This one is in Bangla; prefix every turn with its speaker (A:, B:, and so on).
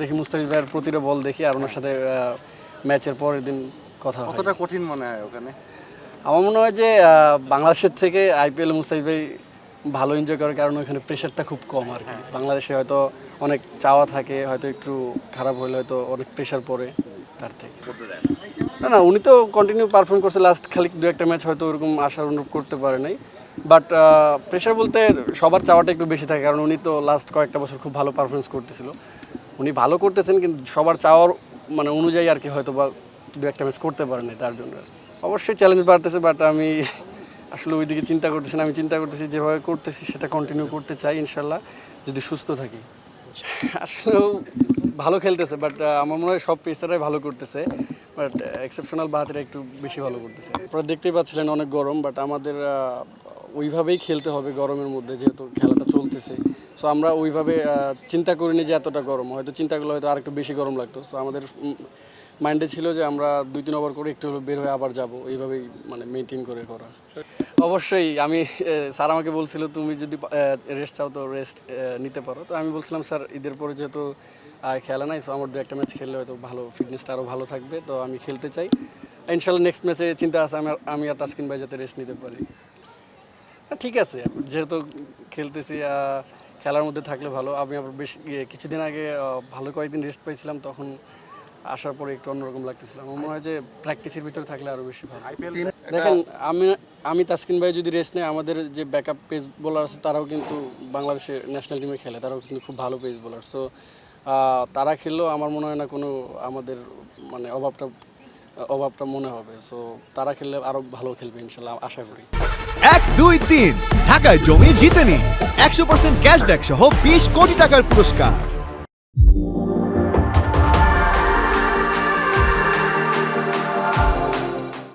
A: দেখি মুস্তাফিজ ভাইয়ের প্রতিটা বল দেখি আর ওনার সাথে ম্যাচের পরের দিন কথা হয়।
B: কতটা কঠিন মনে হয় ওখানে?
A: আমার মনে হয় যে বাংলাদেশের থেকে আইপিএল মুস্তাফিজ ভাই ভালো এনজয় করার কারণে ওখানে প্রেশারটা খুব কম আর কি। বাংলাদেশে হয়তো অনেক চাওয়া থাকে, হয়তো একটু খারাপ হলে হয়তো অনেক প্রেশার পড়ে তার থেকে। না উনি তো কন্টিনিউ পারফর্ম করছে, লাস্ট খালি দু একটা ম্যাচ হয়তো ওরকম আশার অনুরূপ করতে পারে নাই। বাট প্রেশার বলতে সবার চাওয়াটা একটু বেশি থাকে, কারণ উনি তো লাস্ট কয়েকটা বছর খুব ভালো পারফরমেন্স করতেছিল। উনি ভালো করতেছেন কিন্তু সবার চাওয়ার মানে অনুযায়ী আর কি হয়তো বা দু একটা ম্যাচ করতে পারেনি, তার জন্য অবশ্যই চ্যালেঞ্জ বাড়তেছে। বাট আমি আসলে ওই দিকে চিন্তা করতেছি না, আমি চিন্তা করতেছি যেভাবে করতেছি সেটা কন্টিনিউ করতে চাই ইনশাল্লাহ, যদি সুস্থ থাকি। আসলে ভালো খেলতেছে, বাট আমার মনে হয় সব পেসাররাই ভালো করতেছে, বাট এক্সেপশনাল বাহাতিরা একটু বেশি ভালো করতেছে। আপনারা দেখতেই পাচ্ছিলেন অনেক গরম, বাট আমাদের ওইভাবেই খেলতে হবে গরমের মধ্যে, যেহেতু খেলাটা চলতেছে। সো আমরা ওইভাবে চিন্তা করিনি যে এতটা গরম, হয়তো চিন্তা করলে হয়তো আরেকটু বেশি গরম লাগতো। সো আমাদের মাইন্ডে ছিল যে আমরা 2-3 ওভার করে একটু বের হয়ে আবার যাব, এইভাবেই মানে মেনটেন করে করা। অবশ্যই আমি স্যার আমাকে বলছিল তুমি যদি রেস্ট চাও তো রেস্ট নিতে পারো। তো আমি বলছিলাম স্যার ঈদের পরে যেহেতু খেলা নাই, সো আমার দু একটা ম্যাচ খেললে হয়তো ভালো, ফিটনেসটা আরও ভালো থাকবে, তো আমি খেলতে চাই। ইনশাল্লাহ নেক্সট ম্যাচে চিন্তা আছে আমি আর তাসকিন ভাই যাতে রেস্ট নিতে পারি। ঠিক আছে, যেহেতু খেলতেছি খেলার মধ্যে থাকলে ভালো। আমি আবার বেশ কিছুদিন আগে ভালো কয়েকদিন রেস্ট পাইছিলাম, তখন আসার পরে একটু অন্যরকম লাগতেছিল। আমার মনে হয় যে প্র্যাকটিসের ভিতরে থাকলে আরও বেশি ভালো। দেখেন আমি তাসকিন ভাই যদি রেস্ট নেই, আমাদের যে ব্যাকআপ পেস বোলার আছে তারাও কিন্তু বাংলাদেশের ন্যাশনাল টিমে খেলে, তারাও কিন্তু খুব ভালো পেস বোলার। সো তারা খেললেও আমার মনে হয় না কোনো আমাদের মানে অভাবটা মনে হবে। সো তারা খেললে আরও ভালো খেলবে ইনশাল্লাহ, আশা করি।
C: 1, 2, 3 ঢাকায় জমি জিতে নিন 100% ক্যাশব্যাক সহ 20 কোটি টাকার পুরস্কার।